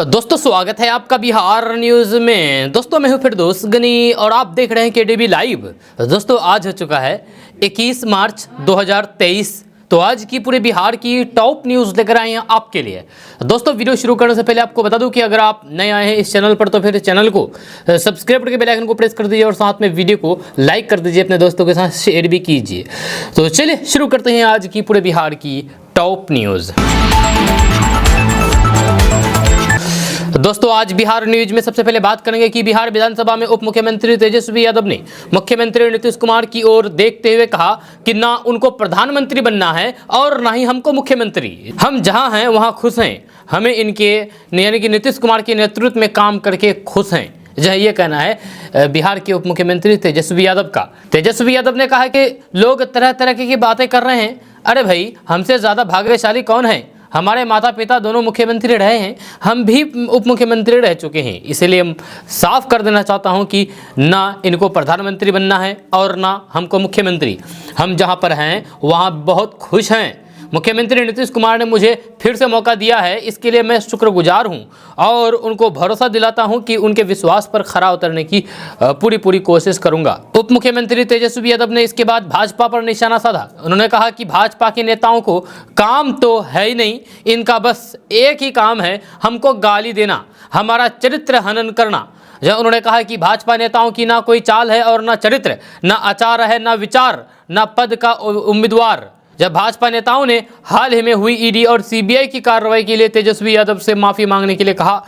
दोस्तों स्वागत है आपका बिहार न्यूज में। दोस्तों मैं हूं फिरदौस गनी और आप देख रहे हैं केडीबी लाइव। दोस्तों आज हो चुका है 21 मार्च 2023। तो आज की पूरे बिहार की टॉप न्यूज़ लेकर आए हैं आपके लिए। दोस्तों वीडियो शुरू करने से पहले आपको बता दूं कि अगर आप नए आए हैं इस चैनल पर तो फिर चैनल को सब्सक्राइब करके बेल आइकन को प्रेस कर दीजिए और साथ में वीडियो को लाइक कर दीजिए, अपने दोस्तों के साथ शेयर भी कीजिए। तो चलिए शुरू करते हैं आज की पूरे बिहार की टॉप न्यूज़। दोस्तों आज बिहार न्यूज में सबसे पहले बात करेंगे कि बिहार विधानसभा में उप मुख्यमंत्री तेजस्वी यादव ने मुख्यमंत्री नीतीश कुमार की ओर देखते हुए कहा कि ना उनको प्रधानमंत्री बनना है और ना ही हमको मुख्यमंत्री। हम जहां हैं वहां खुश हैं, हमें इनके यानी कि नीतीश कुमार के नेतृत्व में काम करके खुश हैं। ये कहना है बिहार के उप मुख्यमंत्री तेजस्वी यादव का। तेजस्वी यादव ने कहा कि लोग तरह तरह की बातें कर रहे हैं। अरे भाई, हमसे ज़्यादा भाग्यशाली कौन है? हमारे माता पिता दोनों मुख्यमंत्री रहे हैं, हम भी उप मुख्यमंत्री रह चुके हैं। इसलिए साफ कर देना चाहता हूं कि ना इनको प्रधानमंत्री बनना है और ना हमको मुख्यमंत्री। हम जहां पर हैं वहां बहुत खुश हैं। मुख्यमंत्री नीतीश कुमार ने मुझे फिर से मौका दिया है, इसके लिए मैं शुक्रगुजार हूं और उनको भरोसा दिलाता हूं कि उनके विश्वास पर खरा उतरने की पूरी कोशिश करूंगा। उप मुख्यमंत्री तेजस्वी यादव ने इसके बाद भाजपा पर निशाना साधा। उन्होंने कहा कि भाजपा के नेताओं को काम तो है ही नहीं, इनका बस एक ही काम है, हमको गाली देना, हमारा चरित्र हनन करना। जब उन्होंने कहा कि भाजपा नेताओं की ना कोई चाल है और ना चरित्र, ना आचार है, ना विचार, ना पद का उम्मीदवार। जब भाजपा नेताओं ने हाल ही में हुई ईडी और सीबीआई की कार्रवाई के लिए तेजस्वी यादव से माफी मांगने के लिए कहा,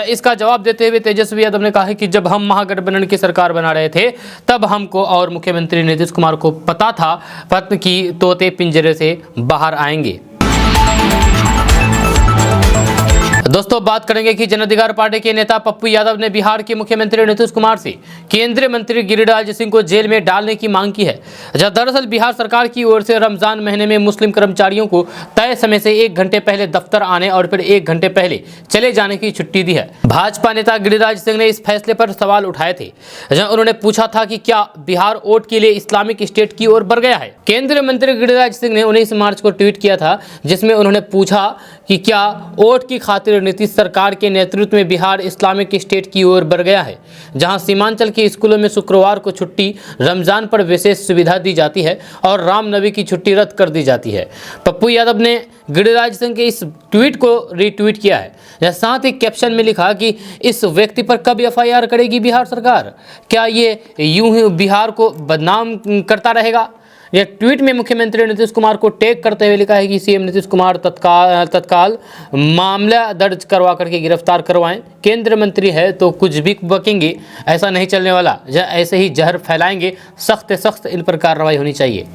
इसका जवाब देते हुए तेजस्वी यादव ने कहा कि जब हम महागठबंधन की सरकार बना रहे थे तब हमको और मुख्यमंत्री नीतीश कुमार को पता था कि तोते पिंजरे से बाहर आएंगे। दोस्तों बात करेंगे कि जन अधिकार पार्टी के नेता पप्पू यादव ने बिहार के मुख्यमंत्री नीतीश कुमार से केंद्रीय मंत्री गिरिराज सिंह को जेल में डालने की मांग की है। दरअसल बिहार सरकार की ओर से रमजान महीने में मुस्लिम कर्मचारियों को तय समय से 1 घंटे पहले दफ्तर आने और फिर 1 घंटे पहले चले जाने की छुट्टी दी है। भाजपा नेता गिरिराज सिंह ने इस फैसले पर सवाल उठाए थे। उन्होंने पूछा था कि क्या बिहार वोट के लिए इस्लामिक स्टेट की ओर बढ़ गया है। केंद्रीय मंत्री गिरिराज सिंह ने 19 मार्च को ट्वीट किया था, जिसमें उन्होंने पूछा कि क्या वोट की खातिर नीतीश सरकार के नेतृत्व में बिहार इस्लामिक स्टेट की ओर बढ़ गया है, जहां सीमांचल के स्कूलों में शुक्रवार को छुट्टी, रमजान पर विशेष सुविधा दी जाती है और रामनवमी की छुट्टी रद्द कर दी जाती है। पप्पू यादव ने गिरिराज सिंह के इस ट्वीट को रीट्वीट किया है। साथ ही कैप्शन में लिखा कि इस व्यक्ति पर कब एफआईआर करेगी बिहार सरकार? क्या ये यूं ही बिहार को बदनाम करता रहेगा? यह ट्वीट में मुख्यमंत्री नीतीश कुमार को टैग करते हुए लिखा है कि सीएम नीतीश कुमार तत्काल मामला दर्ज करवा करके गिरफ्तार करवाएं। केंद्रीय मंत्री है तो कुछ भी बकेंगे, ऐसा नहीं चलने वाला। ऐसे ही जहर फैलाएंगे, सख्त से सख्त इन पर कार्रवाई होनी चाहिए।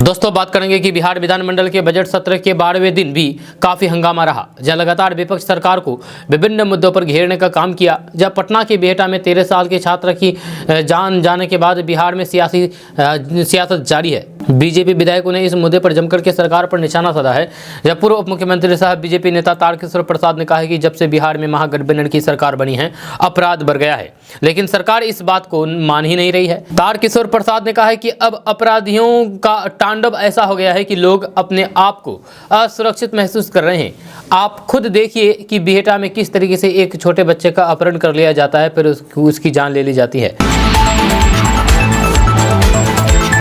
दोस्तों बात करेंगे कि बिहार विधानमंडल के बजट सत्र के 12वें दिन भी काफी हंगामा रहा, जहां लगातार विपक्ष सरकार को विभिन्न मुद्दों पर घेरने का काम किया। जब पटना के बिहटा में 13 साल के छात्र की जान जाने के बाद बिहार में सियासत जारी है। बीजेपी विधायकों ने इस मुद्दे पर जमकर के सरकार पर निशाना साधा है। जब पूर्व उप मुख्यमंत्री साहब बीजेपी नेता तारकिशोर प्रसाद ने कहा है कि जब से बिहार में महागठबंधन की सरकार बनी है अपराध बढ़ गया है, लेकिन सरकार इस बात को मान ही नहीं रही है। तारकिशोर प्रसाद ने कहा है कि अब अपराधियों का तांडव ऐसा हो गया है कि लोग अपने आप को असुरक्षित महसूस कर रहे हैं। आप खुद देखिए कि बिहटा में किस तरीके से एक छोटे बच्चे का अपहरण कर लिया जाता है, फिर उसकी जान ले ली जाती है।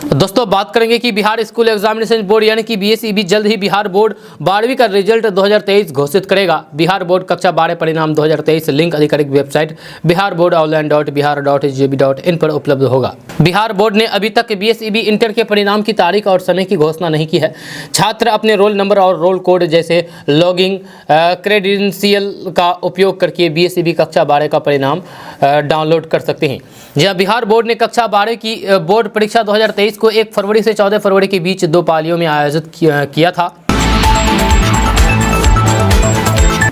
दोस्तों बात करेंगे कि बिहार स्कूल एग्जामिनेशन बोर्ड यानी कि बीएसईबी जल्द ही बिहार बोर्ड 12वीं का रिजल्ट 2023 घोषित करेगा। बिहार बोर्ड कक्षा 12 परिणाम 2023 लिंक आधिकारिक वेबसाइट biharboardonline.bihar.gov.in पर उपलब्ध होगा। बिहार बोर्ड ने अभी तक बीएसईबी इंटर के परिणाम की तारीख और समय की घोषणा नहीं की है। छात्र अपने रोल नंबर और रोल कोड जैसे लॉगिंग क्रेडेंशियल का उपयोग करके बीएसईबी कक्षा 12 का परिणाम डाउनलोड कर सकते हैं। जहां बिहार बोर्ड ने कक्षा 12 की बोर्ड परीक्षा 2023 को 1 फरवरी से 14 फरवरी के बीच 2 पालियों में आयोजित किया था।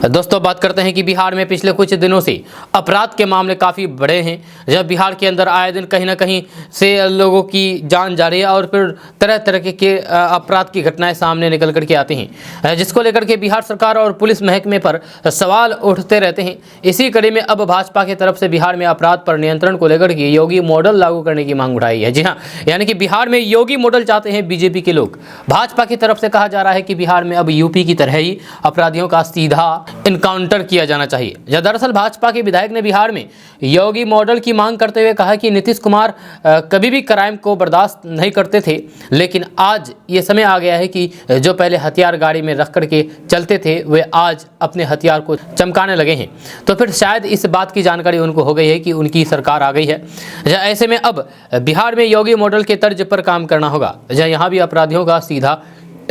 दोस्तों बात करते हैं कि बिहार में पिछले कुछ दिनों से अपराध के मामले काफ़ी बड़े हैं। जब बिहार के अंदर आए दिन कहीं ना कहीं से लोगों की जान जा रही है और फिर तरह तरह के अपराध की घटनाएं सामने निकल कर के आती हैं, जिसको लेकर के बिहार सरकार और पुलिस महकमे पर सवाल उठते रहते हैं। इसी कड़ी में अब भाजपा की तरफ से बिहार में अपराध पर नियंत्रण को लेकर के योगी मॉडल लागू करने की मांग उठाई है। जी हाँ, यानी कि बिहार में योगी मॉडल चाहते हैं बीजेपी के लोग। भाजपा की तरफ से कहा जा रहा है कि बिहार में अब यूपी की तरह ही अपराधियों का सीधा इनकाउंटर किया जाना चाहिए। दरअसल भाजपा के विधायक ने बिहार में योगी मॉडल की मांग करते हुए कहा कि नीतीश कुमार कभी भी क्राइम को बर्दाश्त नहीं करते थे, लेकिन आज ये समय आ गया है कि जो पहले हथियार गाड़ी में रख करके चलते थे वे आज अपने हथियार को चमकाने लगे हैं। तो फिर शायद इस बात की जानकारी उनको हो गई है कि उनकी सरकार आ गई है। ऐसे में अब बिहार में योगी मॉडल के तर्ज पर काम करना होगा, यहाँ भी अपराधियों का सीधा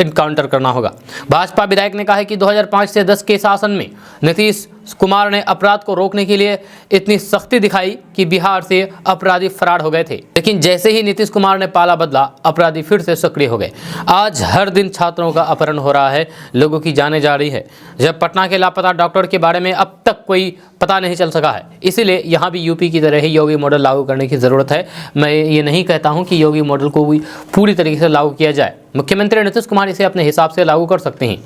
इनकाउंटर करना होगा। भाजपा विधायक ने कहा है कि 2005 से 10 के शासन में नीतीश कुमार ने अपराध को रोकने के लिए इतनी सख्ती दिखाई कि बिहार से अपराधी फरार हो गए थे, लेकिन जैसे ही नीतीश कुमार ने पाला बदला अपराधी फिर से सक्रिय हो गए। आज हर दिन छात्रों का अपहरण हो रहा है, लोगों की जानें जा रही है। जब पटना के लापता डॉक्टर के बारे में अब तक कोई पता नहीं चल सका है, इसीलिए यहाँ भी यूपी की तरह ही योगी मॉडल लागू करने की ज़रूरत है। मैं ये नहीं कहता हूँ कि योगी मॉडल को भी पूरी तरीके से लागू किया जाए, मुख्यमंत्री नीतीश कुमार इसे अपने हिसाब से लागू कर सकते हैं।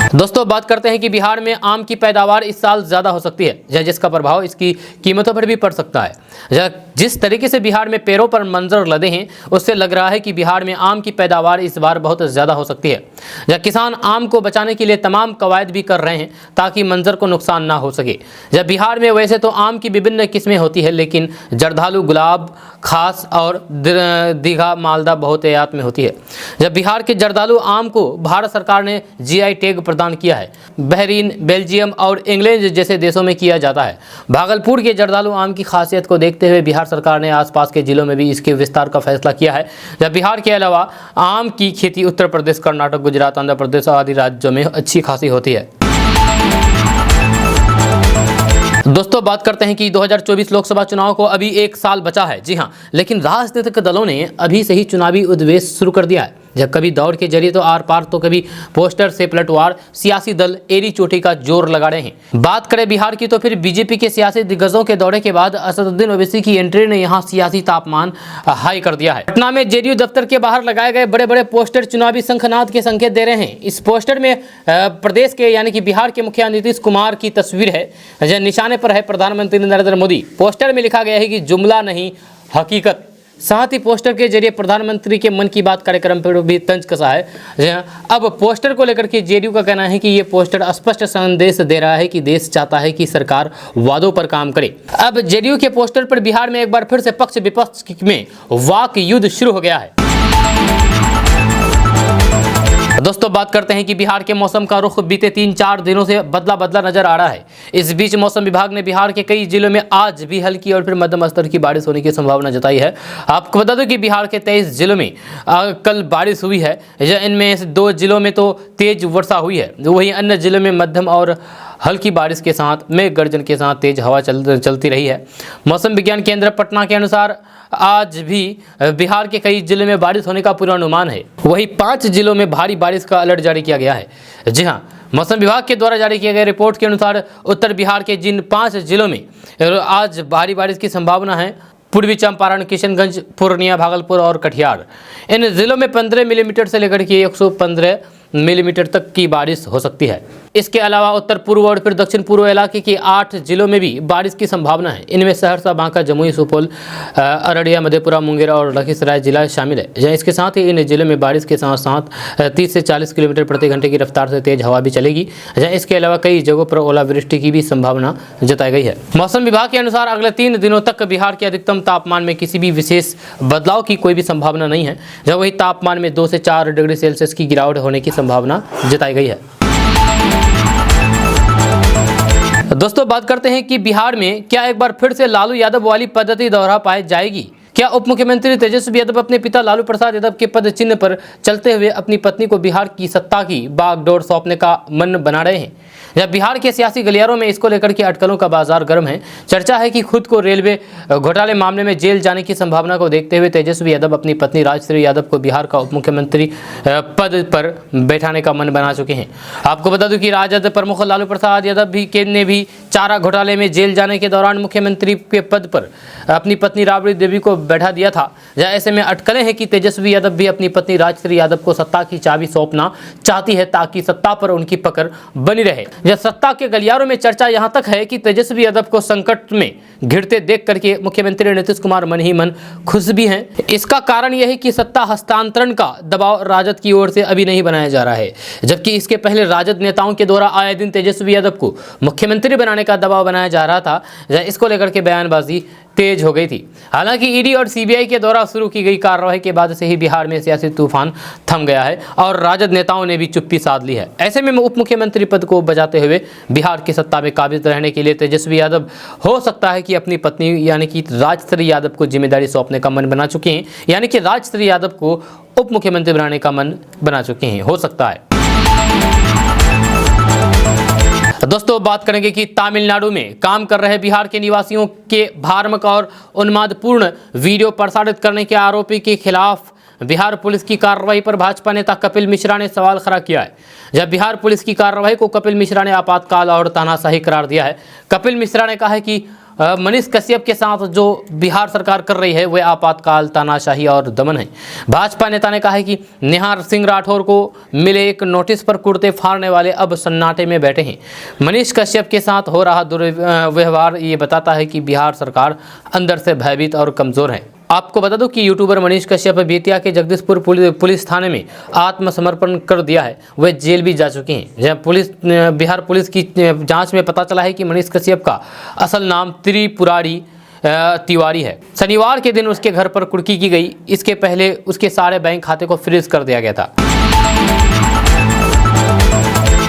दोस्तों बात करते हैं कि बिहार में आम की पैदावार इस साल ज़्यादा हो सकती है, जिसका प्रभाव इसकी कीमतों पर भी पड़ सकता है। जिस तरीके से बिहार में पेड़ों पर मंजर लदे हैं, उससे लग रहा है कि बिहार में आम की पैदावार इस बार बहुत ज़्यादा हो सकती है। किसान आम को बचाने के लिए तमाम कवायद भी कर रहे हैं ताकि मंजर को नुकसान ना हो सके। बिहार में वैसे तो आम की विभिन्न किस्में होती है, लेकिन जर्दालू, गुलाब खास और दीघा मालदा बहुतायत में होती है। बिहार के जर्दालू आम को भारत सरकार ने GI टैग प्रदान किया है। बहरीन, बेल्जियम और इंग्लैंड जैसे देशों में किया जाता है। भागलपुर के जर्दालू आम की खासियत को देखते हुए बिहार सरकार ने आसपास के जिलों में भी इसके विस्तार का फैसला किया है। बिहार के अलावा आम की खेती उत्तर प्रदेश, कर्नाटक, गुजरात, आंध्र प्रदेश आदि राज्यों में अच्छी खासी होती है। दोस्तों बात करते हैं कि 2024 लोकसभा चुनाव को अभी 1 साल बचा है। जी हाँ, लेकिन राजनीतिक दलों ने अभी से ही चुनावी उद्देश्य शुरू कर दिया है। कभी दौड़ के जरिए तो आर पार, तो कभी पोस्टर से पलटवार, सियासी दल एड़ी चोटी का जोर लगा रहे हैं। बात करें बिहार की तो फिर बीजेपी के सियासी दिग्गजों के दौरे के बाद असदुद्दीन ओवैसी की एंट्री ने यहां सियासी तापमान हाई कर दिया है। पटना में JDU दफ्तर के बाहर लगाए गए बड़े बड़े पोस्टर चुनावी शंखनाद के संकेत दे रहे हैं। इस पोस्टर में प्रदेश के यानी कि बिहार के मुखिया नीतीश कुमार की तस्वीर है, निशाने पर है प्रधानमंत्री नरेंद्र मोदी। पोस्टर में लिखा गया है कि जुमला नहीं हकीकत। साथ ही पोस्टर के जरिए प्रधानमंत्री के मन की बात कार्यक्रम पर भी तंज कसा है। अब पोस्टर को लेकर के JDU का कहना है कि ये पोस्टर स्पष्ट संदेश दे रहा है कि देश चाहता है कि सरकार वादों पर काम करे। अब JDU के पोस्टर पर बिहार में एक बार फिर से पक्ष विपक्ष में वाक युद्ध शुरू हो गया है। दोस्तों बात करते हैं कि बिहार के मौसम का रुख बीते 3-4 दिनों से बदला नजर आ रहा है। इस बीच मौसम विभाग ने बिहार के कई जिलों में आज भी हल्की और फिर मध्यम स्तर की बारिश होने की संभावना जताई है। आपको बता दूं कि बिहार के 23 जिलों में कल बारिश हुई है। इनमें से 2 जिलों में तो तेज वर्षा हुई है, वहीं अन्य जिलों में मध्यम और हल्की बारिश के साथ मेघ गर्जन के साथ तेज हवा चलती रही है। मौसम विज्ञान केंद्र पटना के अनुसार आज भी बिहार के कई जिलों में बारिश होने का पूर्वानुमान है। वहीं 5 जिलों में भारी बारिश का अलर्ट जारी किया गया है। जी हाँ, मौसम विभाग के द्वारा जारी किए गए रिपोर्ट के अनुसार उत्तर बिहार के जिन 5 जिलों में आज भारी बारिश की संभावना है, पूर्वी चंपारण, किशनगंज, पूर्णिया, भागलपुर और कटिहार। इन जिलों में 15 मिलीमीटर से लेकर के 115 मिलीमीटर तक की बारिश हो सकती है। इसके अलावा उत्तर पूर्व और फिर दक्षिण पूर्व इलाके के 8 जिलों में भी बारिश की संभावना है। इनमें सहरसा, बांका, जमुई, सुपौल, अररिया, मधेपुरा, मुंगेर और लखीसराय जिला शामिल है। इसके साथ ही इन जिलों में बारिश के साथ साथ 30 से 40 किलोमीटर प्रति घंटे की रफ्तार से तेज हवा भी चलेगी। इसके अलावा कई जगहों पर ओलावृष्टि की भी संभावना जताई गई है। मौसम विभाग के अनुसार अगले 3 दिनों तक बिहार के अधिकतम तापमान में किसी भी विशेष बदलाव की कोई भी संभावना नहीं है। वही तापमान में 2 से 4 डिग्री सेल्सियस की गिरावट होने की संभावना जताई गई है। दोस्तों बात करते हैं कि बिहार में क्या एक बार फिर से लालू यादव वाली पद्धति दोहरा पाई जाएगी। क्या उप मुख्यमंत्री तेजस्वी यादव अपने पिता लालू प्रसाद यादव के पद चिन्ह पर चलते हुए अपनी पत्नी को बिहार की सत्ता की बागडोर सौंपने का मन बना रहे हैं? जब बिहार के सियासी गलियारों में इसको लेकर के अटकलों का बाजार गर्म है। चर्चा है कि खुद को रेलवे घोटाले मामले में जेल जाने की संभावना को देखते हुए तेजस्वी यादव अपनी पत्नी राजश्री यादव को बिहार का उप मुख्यमंत्री पद पर बैठाने का मन बना चुके हैं। आपको बता दूं कि राजद प्रमुख लालू प्रसाद यादव ने भी चारा घोटाले में जेल जाने के दौरान मुख्यमंत्री के पद पर अपनी पत्नी राबड़ी देवी को बैठा दिया था। ऐसे में अटकलें हैं कि तेजस्वी यादव भी अपनी पत्नी राजश्री यादव को सत्ता की चाबी सौंपना चाहती है ताकि सत्ता पर उनकी पकड़ बनी रहे। जब सत्ता के गलियारों में चर्चा यहां तक है कि तेजस्वी यादव को संकट में घिरते देख करके मुख्यमंत्री नीतीश कुमार मन ही मन खुश भी हैं। इसका कारण यह है कि सत्ता हस्तांतरण का दबाव राजद की ओर से अभी नहीं बनाया जा रहा है, जबकि इसके पहले राजद नेताओं के द्वारा आए दिन तेजस्वी यादव को मुख्यमंत्री बनाने का दबाव बनाया जा रहा था। इसको लेकर के बयानबाजी तेज हो गई थी। हालांकि ईडी और सीबीआई के द्वारा शुरू की गई कार्रवाई के बाद से ही बिहार में सियासी तूफान थम गया है और राजद नेताओं ने भी चुप्पी साध ली है। ऐसे में उप मुख्यमंत्री पद को बजाते हुए बिहार की सत्ता में काबिज रहने के लिए तेजस्वी यादव हो सकता है कि अपनी पत्नी यानी कि राजश्री यादव को जिम्मेदारी सौंपने का मन बना चुके हैं, यानी कि राजश्री यादव को उप मुख्यमंत्री बनाने का मन बना चुके हैं, हो सकता है। दोस्तों बात करेंगे कि तमिलनाडु में काम कर रहे बिहार के निवासियों के भ्रामक और उन्मादपूर्ण वीडियो प्रसारित करने के आरोपी के खिलाफ बिहार पुलिस की कार्रवाई पर भाजपा नेता कपिल मिश्रा ने सवाल खड़ा किया है। जब बिहार पुलिस की कार्रवाई को कपिल मिश्रा ने आपातकाल और तानाशाही करार दिया है। कपिल मिश्रा ने कहा है कि मनीष कश्यप के साथ जो बिहार सरकार कर रही है वह आपातकाल, तानाशाही और दमन है। भाजपा नेता ने कहा है कि निहार सिंह राठौर को मिले एक नोटिस पर कुर्ते फाड़ने वाले अब सन्नाटे में बैठे हैं। मनीष कश्यप के साथ हो रहा दुर्व्यवहार ये बताता है कि बिहार सरकार अंदर से भयभीत और कमज़ोर है। आपको बता दूं कि यूट्यूबर मनीष कश्यप बेतिया के जगदीशपुर पुलिस थाने में आत्मसमर्पण कर दिया है। वह जेल भी जा चुके हैं। जहाँ बिहार पुलिस की जांच में पता चला है कि मनीष कश्यप का असल नाम त्रिपुरारी तिवारी है। शनिवार के दिन उसके घर पर कुर्की की गई। इसके पहले उसके सारे बैंक खाते को फ्रीज कर दिया गया था।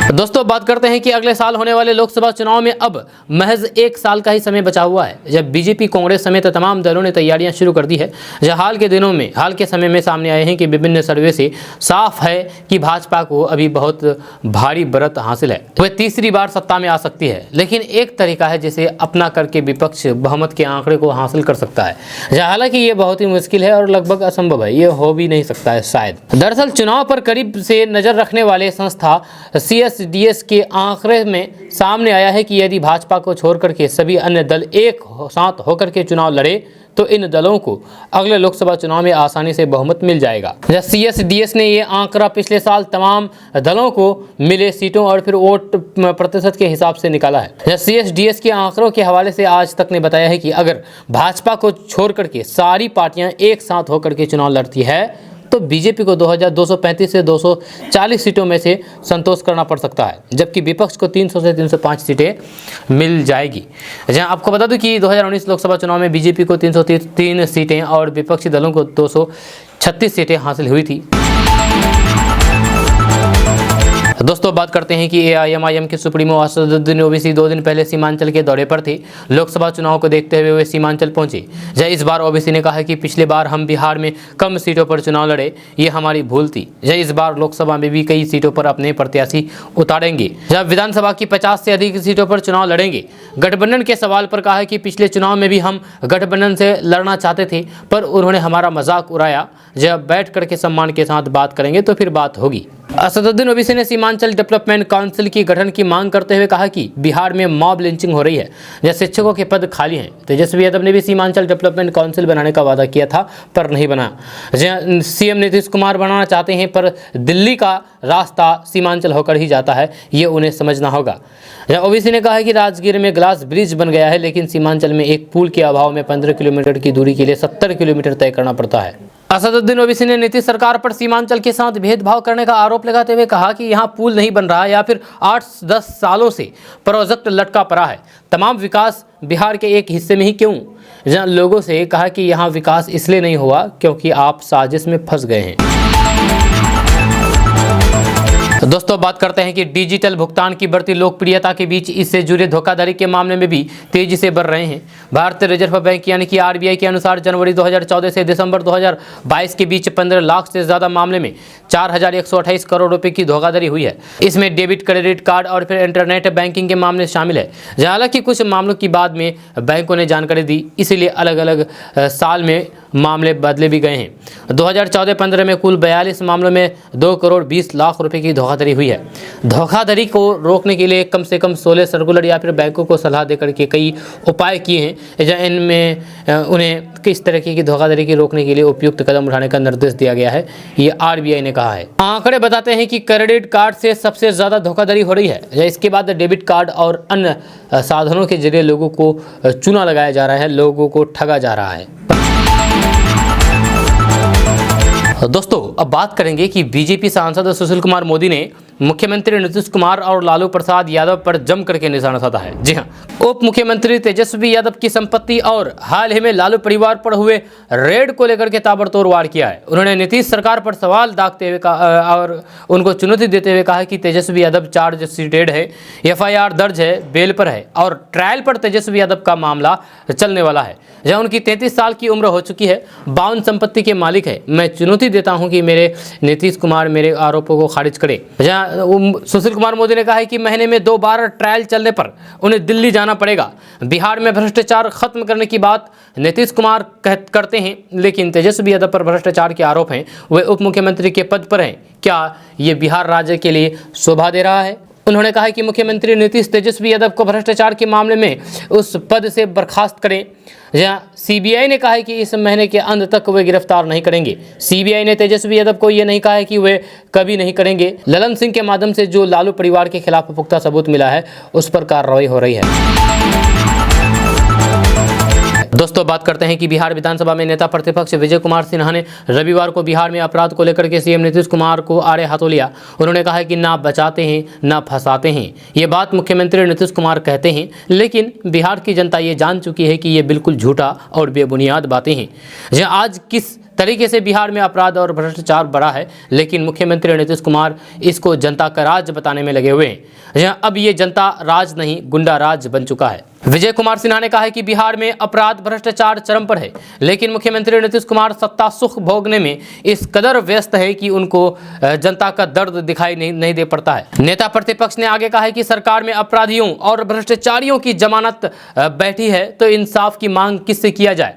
दोस्तों बात करते हैं कि अगले साल होने वाले लोकसभा चुनाव में अब महज 1 साल का ही समय बचा हुआ है, जब बीजेपी, कांग्रेस समेत तमाम दलों ने तैयारियां शुरू कर दी है। जब हाल के समय में सामने आए हैं कि विभिन्न सर्वे से साफ है कि भाजपा को अभी बहुत भारी बढ़त हासिल है। वह तीसरी बार सत्ता में आ सकती है, लेकिन एक तरीका है जिसे अपना करके विपक्ष बहुमत के आंकड़े को हासिल कर सकता है। हालांकि ये बहुत ही मुश्किल है और लगभग असंभव है, ये हो भी नहीं सकता है शायद। दरअसल चुनाव पर करीब से नजर रखने वाले संस्था CSDS के आंकड़े में सामने आया है कि यदि भाजपा को छोड़ करके सभी अन्य दल एक साथ होकर के चुनाव लड़े तो इन दलों को अगले लोकसभा चुनाव में आसानी से बहुमत मिल जाएगा। CSDS ने ये आंकड़ा पिछले साल तमाम दलों को मिले सीटों और फिर वोट प्रतिशत के हिसाब से निकाला है। CSDS के आंकड़ों के हवाले से आज तक ने बताया है कि अगर भाजपा को छोड़ करके सारी पार्टियां एक साथ होकर के चुनाव लड़ती है तो बीजेपी को 235 से 240 सीटों में से संतोष करना पड़ सकता है, जबकि विपक्ष को 300 से 305 सीटें मिल जाएगी। जहां आपको बता दूं कि 2019 लोकसभा चुनाव में बीजेपी को 303 सीटें और विपक्षी दलों को 236 सीटें हासिल हुई थी। दोस्तों बात करते हैं कि AIMIM के सुप्रीमो असदुद्दीन ओवैसी 2 दिन पहले सीमांचल के दौरे पर थे। लोकसभा चुनाव को देखते हुए वे सीमांचल पहुंचे। इस बार ओवैसी ने कहा है कि पिछले बार हम बिहार में कम सीटों पर चुनाव लड़े, ये हमारी भूल थी। इस बार लोकसभा में भी कई सीटों पर अपने प्रत्याशी उतारेंगे। जब विधानसभा की 50 से अधिक सीटों पर चुनाव लड़ेंगे। गठबंधन के सवाल पर कहा है कि पिछले चुनाव में भी हम गठबंधन से लड़ना चाहते थे, पर उन्होंने हमारा मजाक उड़ाया। जब बैठ करके सम्मान के साथ बात करेंगे तो फिर बात होगी। असदुद्दीन ओवैसी ने सीमांचल डेवलपमेंट काउंसिल की गठन की मांग करते हुए कहा कि बिहार में मॉब लिंचिंग हो रही है, जैसे शिक्षकों के पद खाली हैं। तेजस्वी यादव ने भी सीमांचल डेवलपमेंट काउंसिल बनाने का वादा किया था पर नहीं बना। CM नीतीश कुमार बनाना चाहते हैं पर दिल्ली का रास्ता सीमांचल होकर ही जाता है, ये उन्हें समझना होगा। ओवैसी ने कहा है कि राजगीर में ग्लास ब्रिज बन गया है, लेकिन सीमांचल में एक पुल के अभाव में 15 किलोमीटर की दूरी के लिए 70 किलोमीटर तय करना पड़ता है। असदुद्दीन ओवैसी ने नीतीश सरकार पर सीमांचल के साथ भेदभाव करने का आरोप लगाते हुए कहा कि यहाँ पुल नहीं बन रहा है या फिर 8-10 सालों से प्रोजेक्ट लटका पड़ा है। तमाम विकास बिहार के एक हिस्से में ही क्यों? जहाँ लोगों से कहा कि यहाँ विकास इसलिए नहीं हुआ क्योंकि आप साजिश में फंस गए हैं। दोस्तों बात करते हैं कि डिजिटल भुगतान की बढ़ती लोकप्रियता के बीच इससे जुड़े धोखाधड़ी के मामले में भी तेजी से बढ़ रहे हैं। भारतीय रिजर्व बैंक यानी कि आरबीआई के अनुसार जनवरी 2014 से दिसंबर 2022 के बीच 15 लाख से ज़्यादा मामले में 4128 करोड़ रुपए की धोखाधड़ी हुई है। इसमें डेबिट, क्रेडिट कार्ड और फिर इंटरनेट बैंकिंग के मामले शामिल है। हालांकि कुछ मामलों की बाद में बैंकों ने जानकारी दी, इसीलिए अलग अलग साल में मामले बदले भी गए हैं। 2014-15 में कुल 42 मामलों में 2 करोड़ 20 लाख रुपए की धोखाधड़ी हुई है। धोखाधड़ी को रोकने के लिए कम से कम 16 सर्कुलर या फिर बैंकों को सलाह देकर के कई उपाय किए हैं। इनमें उन्हें किस तरीके की धोखाधड़ी की रोकने के लिए उपयुक्त कदम उठाने का निर्देश दिया गया है, ये आरबीआई ने कहा है। आंकड़े बताते हैं कि क्रेडिट कार्ड से सबसे ज़्यादा धोखाधड़ी हो रही है। इसके बाद डेबिट कार्ड और अन्य साधनों के जरिए लोगों को चूना लगाया जा रहा है, लोगों को ठगा जा रहा है। दोस्तों अब बात करेंगे कि बीजेपी सांसद सुशील कुमार मोदी ने मुख्यमंत्री नीतीश कुमार और लालू प्रसाद यादव पर जम करके निशाना साधा है। जी हां, उप मुख्यमंत्री तेजस्वी यादव की संपत्ति और हाल ही में लालू परिवार पर हुए रेड को लेकर के ताबड़तोड़ वार किया है। उन्होंने नीतीश सरकार पर सवाल दागते हुए कहा और उनको चुनौती देते हुए कहा कि तेजस्वी यादव चार्ज शीटेड है, एफआईआर दर्ज है, बेल पर है और ट्रायल पर तेजस्वी यादव का मामला चलने वाला है। जहाँ उनकी 33 साल की उम्र हो चुकी है, 52 संपत्ति के मालिक है। मैं चुनौती देता हूं कि मेरे नीतीश कुमार मेरे आरोपों को खारिज करे। जहाँ सुशील कुमार मोदी ने कहा है कि महीने में 2 बार ट्रायल चलने पर उन्हें दिल्ली जाना पड़ेगा। बिहार में भ्रष्टाचार खत्म करने की बात नीतीश कुमार करते हैं, लेकिन तेजस्वी यादव पर भ्रष्टाचार के आरोप हैं। वे उप मुख्यमंत्री के पद पर हैं। क्या ये बिहार राज्य के लिए शोभा दे रहा है? उन्होंने कहा कि मुख्यमंत्री नीतीश तेजस्वी यादव को भ्रष्टाचार के मामले में उस पद से बर्खास्त करें। जहां सीबीआई ने कहा है कि इस महीने के अंत तक वे गिरफ्तार नहीं करेंगे। सीबीआई ने तेजस्वी यादव को यह नहीं कहा है कि वे कभी नहीं करेंगे। ललन सिंह के माध्यम से जो लालू परिवार के खिलाफ पुख्ता सबूत मिला है, उस पर कार्रवाई हो रही है। दोस्तों बात करते हैं कि बिहार विधानसभा में नेता प्रतिपक्ष विजय कुमार सिन्हा ने रविवार को बिहार में अपराध को लेकर के सीएम नीतीश कुमार को आड़े हाथों लिया। उन्होंने कहा कि ना बचाते हैं ना फंसाते हैं। ये बात मुख्यमंत्री नीतीश कुमार कहते हैं, लेकिन बिहार की जनता ये जान चुकी है कि ये बिल्कुल झूठा और बेबुनियाद बातें हैं। जहाँ आज किस तरीके से बिहार में अपराध और भ्रष्टाचार बढ़ा है, लेकिन मुख्यमंत्री नीतीश कुमार इसको जनता का राज बताने में लगे हुए हैं। जहाँ अब ये जनता राज नहीं, गुंडा राज बन चुका है। विजय कुमार सिन्हा ने कहा है कि बिहार में अपराध भ्रष्टाचार चरम पर है, लेकिन मुख्यमंत्री नीतीश कुमार सत्ता सुख भोगने में इस कदर व्यस्त है कि उनको जनता का दर्द दिखाई नहीं दे पड़ता है। नेता प्रतिपक्ष ने आगे कहा है कि सरकार में अपराधियों और भ्रष्टाचारियों की जमानत बैठी है, तो इंसाफ की मांग किससे किया जाए।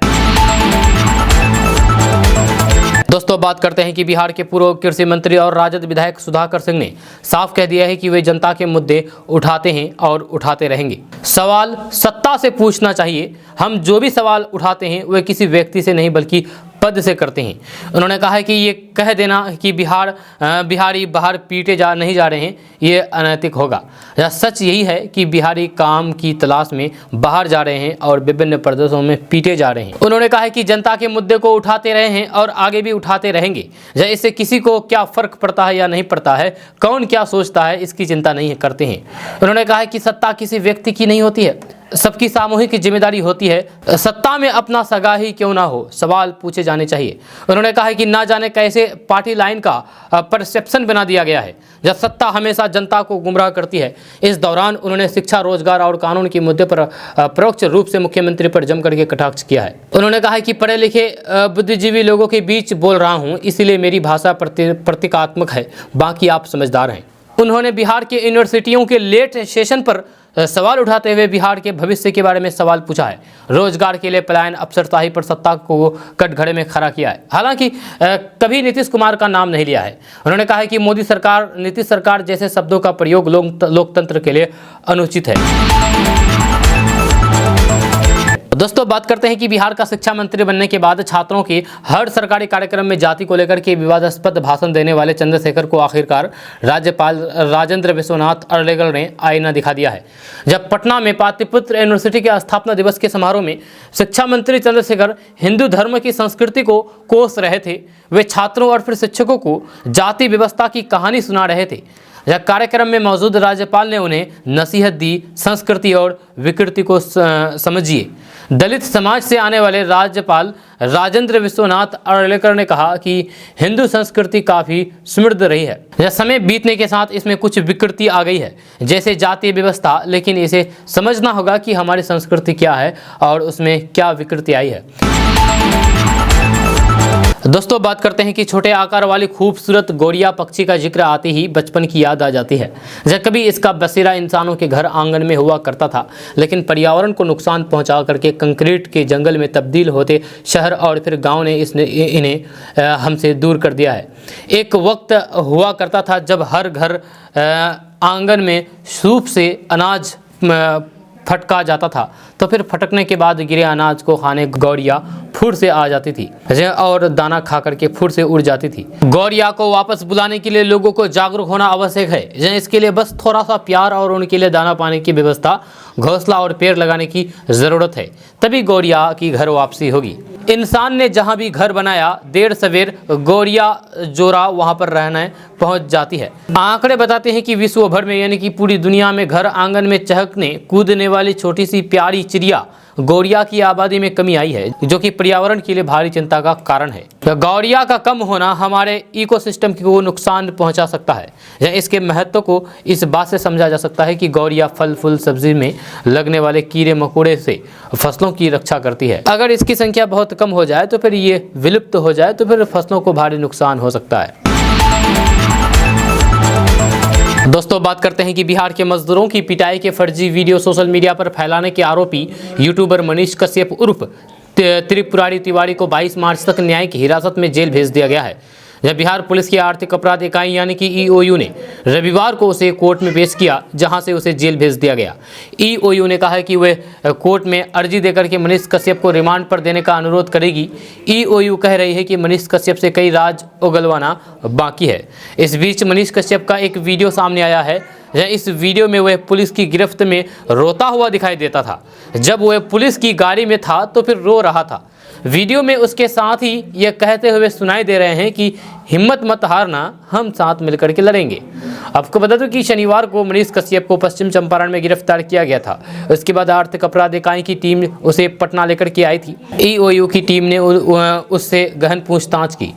दोस्तों बात करते हैं कि बिहार के पूर्व कृषि मंत्री और राजद विधायक सुधाकर सिंह ने साफ कह दिया है कि वे जनता के मुद्दे उठाते हैं और उठाते रहेंगे। सवाल सत्ता से पूछना चाहिए। हम जो भी सवाल उठाते हैं वे किसी व्यक्ति से नहीं बल्कि पद से करते हैं। उन्होंने कहा है कि ये कह देना कि बिहारी बाहर पीटे नहीं जा रहे हैं, ये अनैतिक होगा। सच यही है कि बिहारी काम की तलाश में बाहर जा रहे हैं और विभिन्न प्रदेशों में पीटे जा रहे हैं। उन्होंने कहा है कि जनता के मुद्दे को उठाते रहे हैं और आगे भी उठाते रहेंगे। इससे किसी को क्या फर्क पड़ता है या नहीं पड़ता है, कौन क्या सोचता है, इसकी चिंता नहीं करते हैं। उन्होंने कहा है कि सत्ता किसी व्यक्ति की नहीं होती है, सबकी सामूहिक जिम्मेदारी होती है। सत्ता में अपना सगा ही क्यों ना हो, सवाल पूछे जाने चाहिए। उन्होंने कहा है कि ना जाने कैसे पार्टी लाइन का परसेप्शन बना दिया गया है, जब सत्ता हमेशा जनता को गुमराह करती है। इस दौरान उन्होंने शिक्षा, रोजगार और कानून के मुद्दे पर परोक्ष रूप से मुख्यमंत्री पर जम करके कटाक्ष किया है। उन्होंने कहा है कि पढ़े लिखे बुद्धिजीवी लोगों के बीच बोल रहा हूँ, इसीलिए मेरी भाषा प्रतीकात्मक है, बाकी आप समझदार हैं। उन्होंने बिहार के यूनिवर्सिटियों के लेट सेशन पर सवाल उठाते हुए बिहार के भविष्य के बारे में सवाल पूछा है। रोजगार के लिए पलायन, अफसरशाही पर सत्ता को कटघरे में खड़ा किया है। हालांकि कभी नीतीश कुमार का नाम नहीं लिया है। उन्होंने कहा है कि मोदी सरकार, नीतीश सरकार जैसे शब्दों का प्रयोग लोकतंत्र के लिए अनुचित है। दोस्तों बात करते हैं कि बिहार का शिक्षा मंत्री बनने के बाद छात्रों के हर सरकारी कार्यक्रम में जाति को लेकर के विवादास्पद भाषण देने वाले चंद्रशेखर को आखिरकार राज्यपाल राजेंद्र विश्वनाथ अरलेकर ने आईना दिखा दिया है। जब पटना में पाटलिपुत्र यूनिवर्सिटी के स्थापना दिवस के समारोह में शिक्षा मंत्री चंद्रशेखर हिंदू धर्म की संस्कृति को कोस रहे थे, वे छात्रों और फिर शिक्षकों को जाति व्यवस्था की कहानी सुना रहे थे। कार्यक्रम में मौजूद राज्यपाल ने उन्हें नसीहत दी, संस्कृति और विकृति को समझिए। दलित समाज से आने वाले राज्यपाल राजेंद्र विश्वनाथ अर्लेकर ने कहा कि हिंदू संस्कृति काफ़ी समृद्ध रही है। समय बीतने के साथ इसमें कुछ विकृति आ गई है, जैसे जातीय व्यवस्था, लेकिन इसे समझना होगा कि हमारी संस्कृति क्या है और उसमें क्या विकृति आई है। दोस्तों, बात करते हैं कि छोटे आकार वाली खूबसूरत गौरिया पक्षी का जिक्र आते ही बचपन की याद आ जाती है। जब कभी इसका बसेरा इंसानों के घर आंगन में हुआ करता था, लेकिन पर्यावरण को नुकसान पहुंचा करके कंक्रीट के जंगल में तब्दील होते शहर और फिर गांव ने इन्हें हमसे दूर कर दिया है। एक वक्त हुआ करता था जब हर घर आंगन में सूप से अनाज फटका जाता था, तो फिर फटकने के बाद गिरे अनाज को खाने गौरिया फुर से आ जाती थी और दाना खा करके फुर से उड़ जाती थी। गौरिया को वापस बुलाने के लिए लोगों को जागरूक होना आवश्यक है। इसके लिए बस थोड़ा सा प्यार और उनके लिए दाना पानी की व्यवस्था, घोंसला और पेड़ लगाने की ज़रूरत है, तभी गौरिया की घर वापसी होगी। इंसान ने जहाँ भी घर बनाया, देर सवेर गौरिया जोरा वहाँ पर रहने पहुँच जाती है। आंकड़े बताते हैं कि विश्व भर में यानी कि पूरी दुनिया में घर आंगन में चहकने कूदने वाली छोटी सी प्यारी चिड़िया गौरिया की आबादी में कमी आई है, जो कि पर्यावरण के लिए भारी चिंता का कारण है। गौरिया का कम होना हमारे इकोसिस्टम को नुकसान पहुंचा सकता है। इसके महत्व को इस बात से समझा जा सकता है कि गौरिया फल फूल सब्जी में लगने वाले कीड़े मकोड़े से फसलों की रक्षा करती है। अगर इसकी संख्या बहुत कम हो जाए तो फिर ये विलुप्त हो जाए तो फिर फसलों को भारी नुकसान हो सकता है। दोस्तों, बात करते हैं कि बिहार के मजदूरों की पिटाई के फर्जी वीडियो सोशल मीडिया पर फैलाने के आरोपी यूट्यूबर मनीष कश्यप उर्फ त्रिपुरारी तिवारी को 22 मार्च तक न्यायिक हिरासत में जेल भेज दिया गया है। जब बिहार पुलिस की आर्थिक अपराध इकाई यानी कि ईओयू ने रविवार को उसे कोर्ट में पेश किया, जहां से उसे जेल भेज दिया गया। ईओयू ने कहा है कि वह कोर्ट में अर्जी देकर के मनीष कश्यप को रिमांड पर देने का अनुरोध करेगी। ईओयू कह रही है कि मनीष कश्यप से कई राज उगलवाना बाकी है। इस बीच मनीष कश्यप का एक वीडियो सामने आया है। इस वीडियो में वह पुलिस की गिरफ्त में रोता हुआ दिखाई देता था। जब वह पुलिस की गाड़ी में था तो फिर रो रहा था। वीडियो में उसके साथ ही यह कहते हुए सुनाई दे रहे हैं कि हिम्मत मत हारना, हम साथ मिलकर के लड़ेंगे। आपको बता दूं कि शनिवार को मनीष कश्यप को पश्चिम चंपारण में गिरफ्तार किया गया था। उसके बाद आर्थिक अपराध इकाई की टीम उसे पटना लेकर के आई थी। ईओयू की टीम ने उससे गहन पूछताछ की।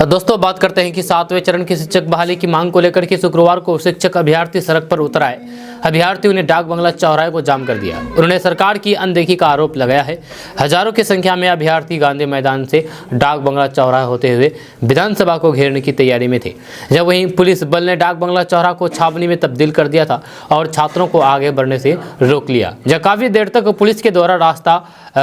दोस्तों, बात करते हैं कि 7वें चरण की शिक्षक बहाली की मांग को लेकर के शुक्रवार को शिक्षक अभ्यर्थी सड़क पर उतर आए। अभ्यर्थियों ने डाक बंगला चौराहे को जाम कर दिया। उन्होंने सरकार की अनदेखी का आरोप लगाया है। हजारों की संख्या में अभ्यर्थी गांधी मैदान से डाक बंगला चौराहा होते हुए विधानसभा को घेरने की तैयारी में थे। जब वहीं पुलिस बल ने डाक बंगला चौराहा को छावनी में तब्दील कर दिया था और छात्रों को आगे बढ़ने से रोक लिया। जब काफ़ी देर तक पुलिस के द्वारा रास्ता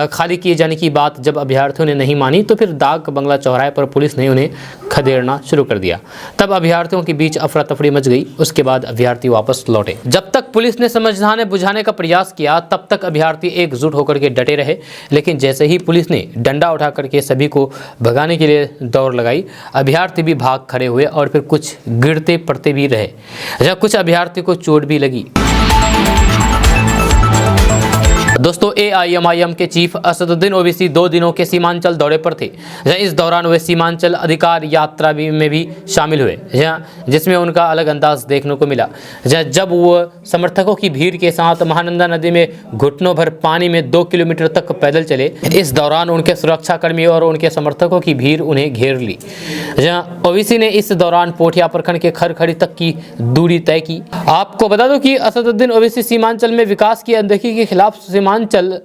खाली किए जाने की बात जब अभ्यर्थियों ने नहीं मानी, तो फिर डाक बंगला चौराहे पर पुलिस ने उन्हें खदेड़ना शुरू कर दिया। तब अभ्यर्थियों के बीच अफरा तफरी मच गई। उसके बाद अभ्यर्थी वापस लौटे। जब तक पुलिस ने समझाने बुझाने का प्रयास किया, तब तक अभ्यर्थी एकजुट होकर के डटे रहे। लेकिन जैसे ही पुलिस ने डंडा उठा करके सभी को भगाने के लिए दौड़ लगाई, अभ्यर्थी भी भाग खड़े हुए और फिर कुछ गिरते पड़ते भी रहे। जब कुछ अभ्यर्थी को चोट भी लगी। दोस्तों, एआईएमआईएम के चीफ असदुद्दीन ओवैसी 2 दिनों के सीमांचल दौरे पर थे। इस दौरान वे सीमांचल अधिकार यात्रा में भी शामिल हुए, जिसमें उनका अलग अंदाज देखने को मिला। जब वो समर्थकों की भीड़ के साथ महानंदा नदी में घुटनों भर पानी में 2 किलोमीटर तक पैदल चले। इस दौरान उनके सुरक्षाकर्मी और उनके समर्थकों की भीड़ उन्हें घेर ली। ओवैसी ने इस दौरान पोठिया प्रखंड के खरखड़ी तक की दूरी तय की। आपको बता दो कि असदुद्दीन ओवैसी सीमांचल में विकास की अनदेखी के खिलाफ सीमांचल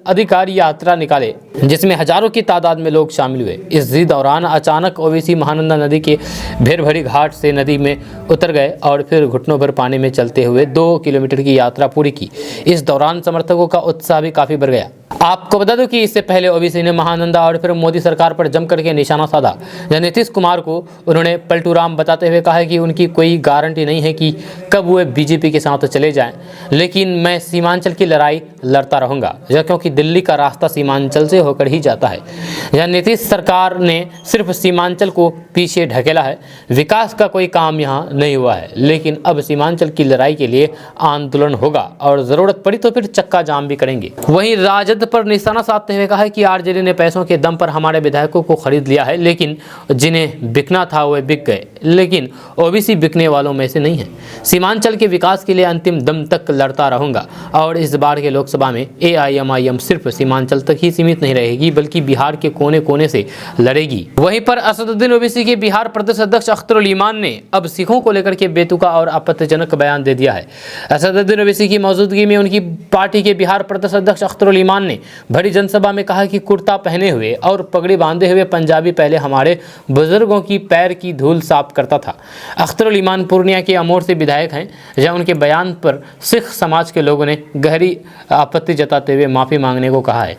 अधिकार यात्रा निकाले, जिसमें हजारों की तादाद में लोग शामिल हुए। इस दौरान अचानक ओवैसी महानंदा नदी के भीड़ भरी घाट से नदी में उतर गए और फिर घुटनों भर पानी में चलते हुए 2 किलोमीटर की यात्रा पूरी की। इस दौरान समर्थकों का उत्साह भी काफी बढ़ गया। आपको बता दूं कि इससे पहले ओवैसी ने महानंदा और फिर मोदी सरकार पर जम करके निशाना साधा। नीतीश कुमार को उन्होंने पलटूराम बताते हुए कहा कि उनकी कोई गारंटी नहीं है कि कब वो बीजेपी के साथ चले जाएं, लेकिन मैं सीमांचल की लड़ाई लड़ता रहूंगा, क्योंकि दिल्ली का रास्ता सीमांचल से होकर ही जाता है। नीतीश सरकार ने सिर्फ सीमांचल को पीछे ढकेला है। विकास का कोई काम यहाँ नहीं हुआ है, लेकिन अब सीमांचल की लड़ाई के लिए आंदोलन होगा और जरूरत पड़ी तो फिर चक्का जाम भी करेंगे। वहीं राजद पर निशाना साधते हुए कहा है कि आरजेडी ने पैसों के दम पर हमारे विधायकों को खरीद लिया है, लेकिन जिन्हें बिकना था वे बिक गए, लेकिन ओबीसी बिकने वालों में से नहीं है। सीमांचल के विकास के लिए अंतिम दम तक लड़ता रहूंगा और इस बार के लोकसभा में एआईएमआईएम सिर्फ सीमांचल तक ही सीमित नहीं रहेगी, बल्कि बिहार के कोने कोने से लड़ेगी। वहीं पर असदुद्दीन ओवैसी के बिहार प्रदेश अध्यक्ष अख्तरुल ईमान ने अब सिखों को लेकर के बेतुका और आपत्तिजनक बयान दे दिया है। असदुद्दीन ओवैसी की मौजूदगी में उनकी पार्टी के बिहार प्रदेश अध्यक्ष अख्तरुल ईमान ने बड़ी जनसभा में कहा कि कुर्ता पहने हुए और पगड़ी बांधे हुए पंजाबी पहले हमारे बुजुर्गों की पैर की धूल साफ करता था। अख्तरुल ईमान पूर्णिया के अमोर से विधायक हैं, जहां उनके बयान पर सिख समाज के लोगों ने गहरी आपत्ति जताते हुए माफी मांगने को कहा है।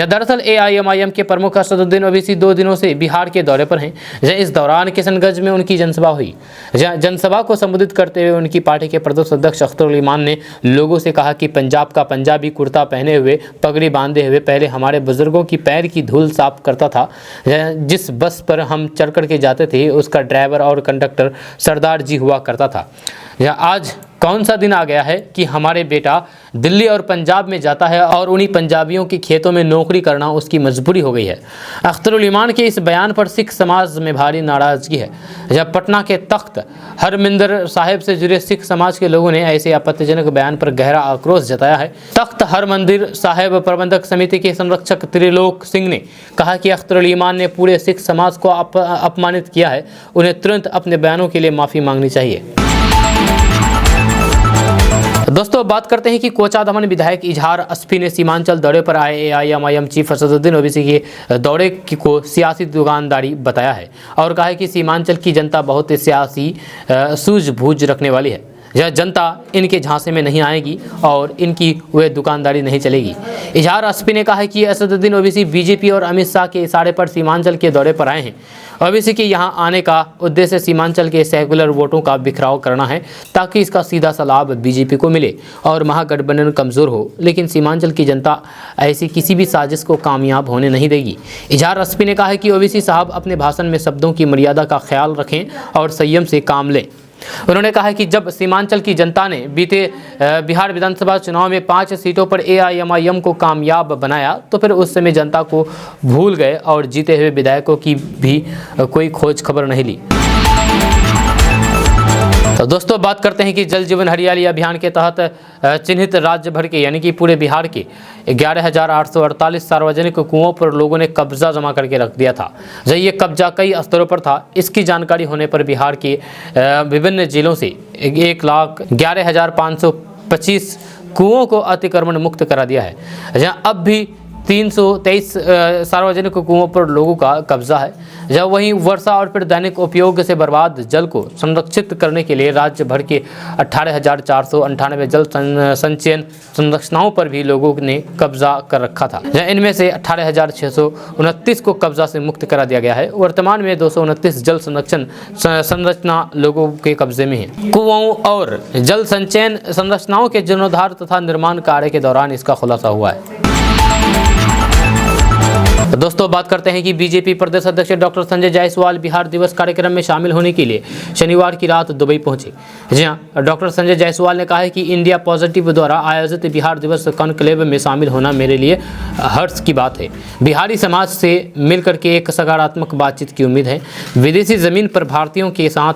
दरअसल एआईएमआईएम के प्रमुख असदुद्दीन ओवैसी 2 दिनों से बिहार के दौरे पर हैं। इस दौरान किशनगंज में उनकी जनसभा हुई। जनसभा को संबोधित करते हुए उनकी पार्टी के प्रदेश अध्यक्ष अख्तरुल ईमान ने लोगों से कहा कि पंजाब का पंजाबी कुर्ता पहने हुए पगड़ी बांधे हुए पहले हमारे बुजुर्गों की पैर की धूल साफ करता था। जिस बस पर हम चढ़ कर के जाते थे उसका ड्राइवर और कंडक्टर सरदार जी हुआ करता था। आज कौन सा दिन आ गया है कि हमारे बेटा दिल्ली और पंजाब में जाता है और उन्हीं पंजाबियों के खेतों में नौकरी करना उसकी मजबूरी हो गई है। अख्तरुल ईमान के इस बयान पर सिख समाज में भारी नाराजगी है। जब पटना के तख्त हरमिंदर साहिब से जुड़े सिख समाज के लोगों ने ऐसे आपत्तिजनक बयान पर गहरा आक्रोश जताया है। तख्त हरमंदिर साहिब प्रबंधक समिति के संरक्षक त्रिलोक सिंह ने कहा कि अख्तरुल ईमान ने पूरे सिख समाज को अपमानित किया है। उन्हें तुरंत अपने बयानों के लिए माफ़ी मांगनी चाहिए। दोस्तों बात करते हैं कि कोचाधामन विधायक इजहार अस्फी ने सीमांचल दौरे पर आए एआईएमआईएम चीफ असदुद्दीन ओवैसी के दौरे को सियासी दुकानदारी बताया है और कहा है कि सीमांचल की जनता बहुत सियासी सूझबूझ रखने वाली है। यह जनता इनके झांसे में नहीं आएगी और इनकी वह दुकानदारी नहीं चलेगी। इजहार अस्फी ने कहा है कि असदुद्दीन ओवैसी बीजेपी और अमित शाह के इशारे पर सीमांचल के दौरे पर आए हैं। ओवैसी के यहाँ आने का उद्देश्य सीमांचल के सेकुलर वोटों का बिखराव करना है ताकि इसका सीधा सा लाभ बीजेपी को मिले और महागठबंधन कमज़ोर हो, लेकिन सीमांचल की जनता ऐसी किसी भी साजिश को कामयाब होने नहीं देगी। इजहार अस्फी ने कहा है कि ओवैसी साहब अपने भाषण में शब्दों की मर्यादा का ख्याल रखें और संयम से काम लें। उन्होंने कहा कि जब सीमांचल की जनता ने बीते बिहार विधानसभा चुनाव में 5 सीटों पर एआईएमआईएम को कामयाब बनाया तो फिर उस समय जनता को भूल गए और जीते हुए विधायकों की भी कोई खोज खबर नहीं ली। तो दोस्तों बात करते हैं कि जल जीवन हरियाली अभियान के तहत चिन्हित राज्य भर के यानी कि पूरे बिहार के 11,848 सार्वजनिक कुओं पर लोगों ने कब्जा जमा करके रख दिया था। जब ये कब्जा कई स्तरों पर था, इसकी जानकारी होने पर बिहार के विभिन्न जिलों से 1,11,525 कुओं को अतिक्रमण मुक्त करा दिया है। जहाँ अब भी 323 सार्वजनिक कुओं पर लोगों का कब्जा है। जब वहीं वर्षा और फिर दैनिक उपयोग से बर्बाद जल को संरक्षित करने के लिए राज्य भर के 18,498 जल संचयन संरचनाओं पर भी लोगों ने कब्जा कर रखा था। इनमें से 18,629 को कब्जा से मुक्त करा दिया गया है। वर्तमान में 229 जल संरक्षण संरचना लोगों के कब्जे में है। कुओं और जल संचयन संरचनाओं के जीर्णोद्धार तथा निर्माण कार्य के दौरान इसका खुलासा हुआ है। दोस्तों बात करते हैं कि बीजेपी प्रदेश अध्यक्ष डॉक्टर संजय जायसवाल बिहार दिवस कार्यक्रम में शामिल होने के लिए शनिवार की रात दुबई पहुंचे। जी हां, डॉक्टर संजय जायसवाल ने कहा है कि इंडिया पॉजिटिव द्वारा आयोजित बिहार दिवस कॉन्क्लेव में शामिल होना मेरे लिए हर्ष की बात है। बिहारी समाज से मिलकर के एक सकारात्मक बातचीत की उम्मीद है। विदेशी जमीन पर भारतीयों के साथ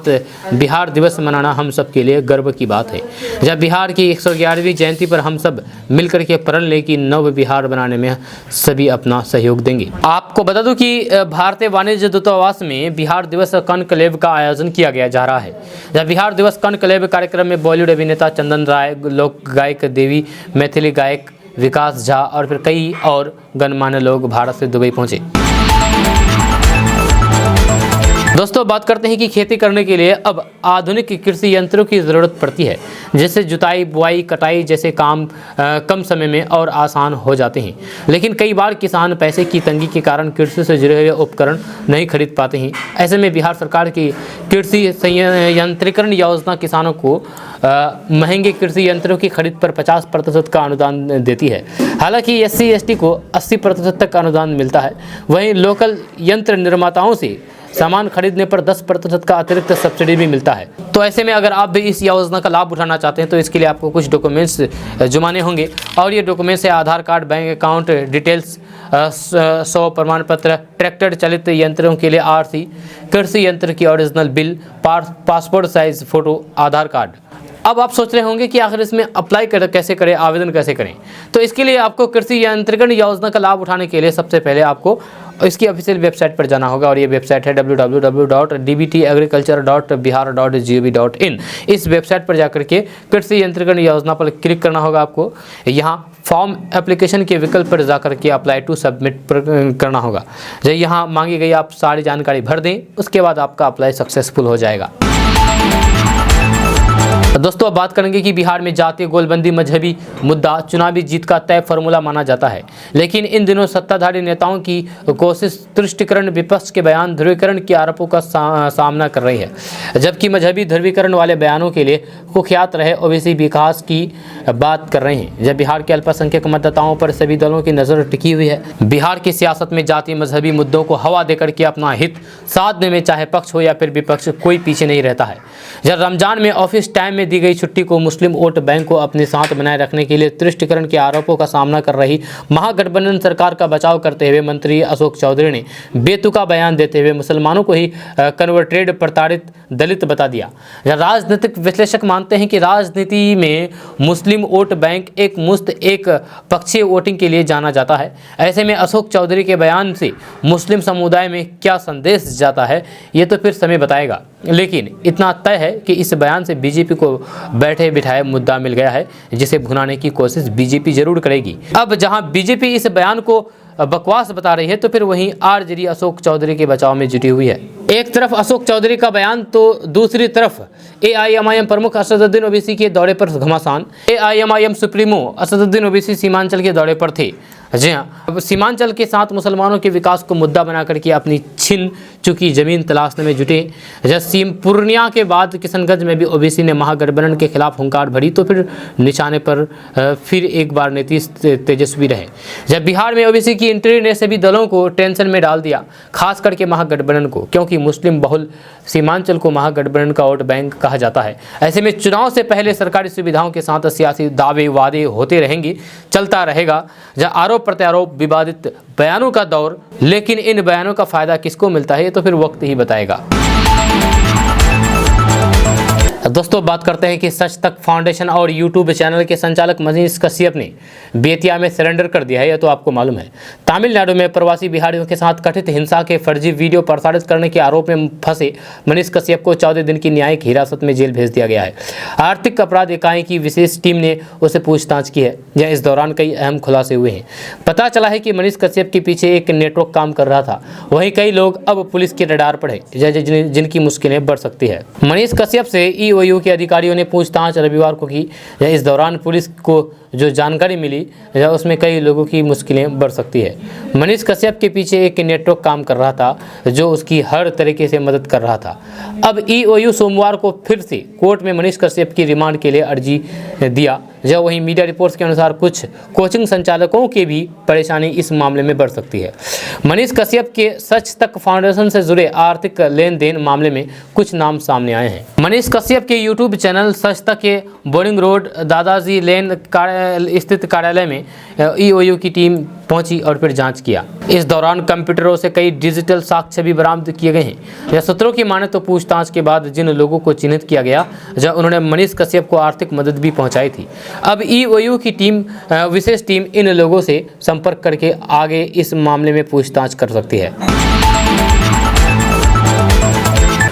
बिहार दिवस मनाना हम सब के लिए गर्व की बात है। जब बिहार की 111वीं जयंती पर हम सब मिलकर के प्रण लें कि नव बिहार बनाने में सभी अपना सहयोग देंगे। आपको बता दूं कि भारतीय वाणिज्य दूतावास में बिहार दिवस कॉन्क्लेव का आयोजन किया गया जा रहा है। जब बिहार दिवस कॉन्क्लेव कार्यक्रम में बॉलीवुड अभिनेता चंदन राय, लोक गायक देवी, मैथिली गायक विकास झा और फिर कई और गणमान्य लोग भारत से दुबई पहुंचे। दोस्तों बात करते हैं कि खेती करने के लिए अब आधुनिक कृषि यंत्रों की ज़रूरत पड़ती है, जिससे जुताई, बुआई, कटाई जैसे काम कम समय में और आसान हो जाते हैं। लेकिन कई बार किसान पैसे की तंगी के कारण कृषि से जुड़े हुए उपकरण नहीं खरीद पाते हैं। ऐसे में बिहार सरकार की कृषि यंत्रीकरण योजना किसानों को महंगे कृषि यंत्रों की खरीद पर 50% का अनुदान देती है। हालांकि SC ST को 80% तक का अनुदान मिलता है। वहीं लोकल यंत्र निर्माताओं से सामान खरीदने पर 10% का अतिरिक्त सब्सिडी भी मिलता है। तो ऐसे में अगर आप भी इस योजना का लाभ उठाना चाहते हैं तो इसके लिए आपको कुछ डॉक्यूमेंट्स जुमाने होंगे, और ये डॉक्यूमेंट्स है आधार कार्ड, बैंक अकाउंट डिटेल्स, 100 प्रमाण पत्र, ट्रैक्टर चालित यंत्रों के लिए RC, कृषि यंत्र की original bill, passport size photo, Aadhaar card. अब आप सोच रहे होंगे कि आखिर इसमें अप्लाई कैसे करें, आवेदन कैसे करें। तो इसके लिए आपको कृषि यंत्रीकरण योजना का लाभ उठाने के लिए सबसे पहले आपको इसकी ऑफिशियल वेबसाइट पर जाना होगा, और ये वेबसाइट है www.dbtagriculture.bihar.gov.in। इस वेबसाइट पर जाकर के कृषि यंत्रीकरण योजना पर क्लिक करना होगा आपको। यहाँ फॉर्म एप्लीकेशन के विकल्प पर जाकर के अप्लाई टू सबमिट करना होगा। जब यहाँ मांगी गई आप सारी जानकारी भर दें, उसके बाद आपका अप्लाई सक्सेसफुल हो जाएगा। दोस्तों अब बात करेंगे कि बिहार में जातीय गोलबंदी मजहबी मुद्दा चुनावी जीत का तय फार्मूला माना जाता है, लेकिन इन दिनों सत्ताधारी नेताओं की कोशिश तुष्टिकरण, विपक्ष के बयान ध्रुवीकरण के आरोपों का सामना कर रही है। जबकि मजहबी ध्रुवीकरण वाले बयानों के लिए कुख्यात रहे ओबीसी विकास की बात कर रहे हैं। जब बिहार के अल्पसंख्यक मतदाताओं पर सभी दलों की नजर टिकी हुई है, बिहार की सियासत में जातीय मजहबी मुद्दों को हवा देकर के अपना हित साधने में चाहे पक्ष हो या फिर विपक्ष, कोई पीछे नहीं रहता है। जब रमजान में ऑफिस टाइम में दी गई छुट्टी को मुस्लिम वोट बैंक को अपने साथ बनाए रखने के लिए तुष्टिकरण के आरोपों का सामना कर रही महागठबंधन सरकार का बचाव करते हुए मंत्री अशोक चौधरी ने बेतुका बयान देते हुए मुसलमानों को ही कन्वर्टेड, प्रताड़ित, दलित बता दिया। राजनीतिक विश्लेषक मानते हैं कि राजनीति में मुस्लिम वोट बैंक एक मुस्त, एक पक्षीय वोटिंग के लिए जाना जाता है। ऐसे में अशोक चौधरी के बयान से मुस्लिम समुदाय में क्या संदेश जाता है, ये तो फिर समय बताएगा। लेकिन इतना तय है कि इस बयान से बीजेपी को बैठे बिठाए मुद्दा मिल गया है, जिसे भुनाने की कोशिश बीजेपी जरूर करेगी। अब जहां बीजेपी इस बयान को बकवास बता रही है, तो फिर वहीं आरजेडी अशोक चौधरी के बचाव में जुटी हुई है। एक तरफ अशोक चौधरी का बयान तो दूसरी तरफ AIMIM प्रमुख असदुद्दीन ओवैसी के दौरे पर घमासान। AIMIM सुप्रीमो असदुद्दीन ओवैसी सीमांचल के दौरे पर थे। जी हाँ, अब सीमांचल के साथ मुसलमानों के विकास को मुद्दा बना करके अपनी छिन चुकी जमीन तलाशने में जुटे। जब पूर्णिया के बाद किशनगंज में भी ओवैसी ने महागठबंधन के खिलाफ हुंकार भरी, तो फिर निशाने पर फिर एक बार नीतीश तेजस्वी रहे। जब बिहार में ओवैसी की एंट्री ने सभी दलों को टेंशन में डाल दिया, खास करके महागठबंधन को, क्योंकि मुस्लिम बहुल सीमांचल को महागठबंधन का वोट बैंक कहा जाता है। ऐसे में चुनाव से पहले सरकारी सुविधाओं के साथ सियासी दावे वादे होते रहेंगे, चलता रहेगा जहाँ आरोप प्रत्यारोप, विवादित बयानों का दौर। लेकिन इन बयानों का फायदा किसको मिलता है, ये तो फिर वक्त ही बताएगा। दोस्तों बात करते हैं कि सच तक फाउंडेशन और यूट्यूब चैनल के संचालक मनीष कश्यप ने बेतिया में सरेंडर कर दिया है, यह तो आपको मालूम है। तमिलनाडु में प्रवासी बिहारियों के साथ कथित हिंसा के फर्जी वीडियो प्रसारित करने के आरोप में फंसे मनीष कश्यप को 14 दिन की न्यायिक हिरासत में जेल भेज दिया गया है। आर्थिक अपराध इकाई की विशेष टीम ने उसे पूछताछ की है, या इस दौरान कई अहम खुलासे हुए हैं। पता चला है कि मनीष कश्यप के पीछे एक नेटवर्क काम कर रहा था। वहीं कई लोग अब पुलिस के रडार पर है, जिनकी मुश्किलें बढ़ सकती है। मनीष कश्यप से EOU के अधिकारियों ने पूछताछ रविवार को की। इस दौरान पुलिस को जो जानकारी मिली, उसमें कई लोगों की मुश्किलें बढ़ सकती है। मनीष कश्यप के पीछे एक नेटवर्क काम कर रहा था, जो उसकी हर तरीके से मदद कर रहा था। अब EOU सोमवार को फिर से कोर्ट में मनीष कश्यप की रिमांड के लिए अर्जी दिया। जब वहीं मीडिया रिपोर्ट्स के अनुसार कुछ कोचिंग संचालकों की भी परेशानी इस मामले में बढ़ सकती है। मनीष कश्यप के सच तक फाउंडेशन से जुड़े आर्थिक लेन देन मामले में कुछ नाम सामने आए हैं। मनीष कश्यप के यूट्यूब चैनल सच तक के बोरिंग रोड दादाजी लेन स्थित कार्यालय में EOU की टीम पहुंची और फिर जांच किया। इस दौरान कंप्यूटरों से कई डिजिटल साक्ष्य भी बरामद किए गए हैं। यह सूत्रों की माने तो पूछताछ के बाद जिन लोगों को चिन्हित किया गया, जब उन्होंने मनीष कश्यप को आर्थिक मदद भी पहुंचाई थी, अब EOU की टीम, विशेष टीम इन लोगों से संपर्क करके आगे इस मामले में पूछताछ कर सकती है।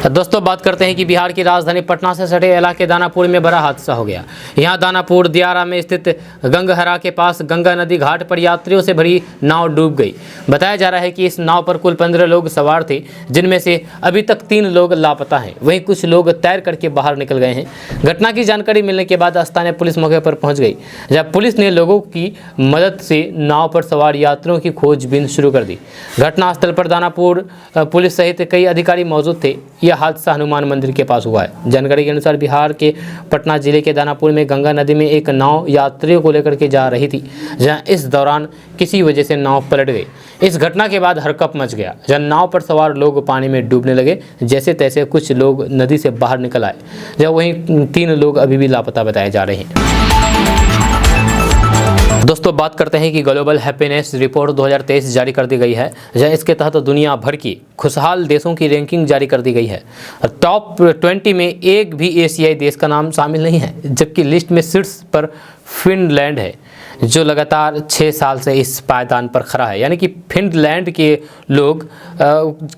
दोस्तों बात करते हैं कि बिहार की राजधानी पटना से सटे इलाके दानापुर में बड़ा हादसा हो गया। यहाँ दानापुर दियारा में स्थित गंगहरा के पास गंगा नदी घाट पर यात्रियों से भरी नाव डूब गई। बताया जा रहा है कि इस नाव पर कुल 15 लोग सवार थे, जिनमें से अभी तक 3 लोग लापता हैं। वहीं कुछ लोग तैर करके बाहर निकल गए हैं। घटना की जानकारी मिलने के बाद स्थानीय पुलिस मौके पर पहुंच गई, जब पुलिस ने लोगों की मदद से नाव पर सवार यात्रियों की खोजबीन शुरू कर दी। घटनास्थल पर दानापुर पुलिस सहित कई अधिकारी मौजूद थे। यह हादसा हनुमान मंदिर के पास हुआ है। जानकारी के अनुसार बिहार के पटना जिले के दानापुर में गंगा नदी में एक नाव यात्रियों को लेकर के जा रही थी, जहां इस दौरान किसी वजह से नाव पलट गई। इस घटना के बाद हड़कंप मच गया जब नाव पर सवार लोग पानी में डूबने लगे। जैसे तैसे कुछ लोग नदी से बाहर निकल आए, जब वहीं 3 लोग अभी भी लापता बताए जा रहे हैं। दोस्तों बात करते हैं कि ग्लोबल हैप्पीनेस रिपोर्ट 2023 जारी कर दी गई है, जहाँ इसके तहत दुनिया भर की खुशहाल देशों की रैंकिंग जारी कर दी गई है। टॉप 20 में एक भी एशियाई देश का नाम शामिल नहीं है, जबकि लिस्ट में शीर्ष पर फिनलैंड है, जो लगातार 6 साल से इस पायदान पर खड़ा है। यानी कि फिनलैंड के लोग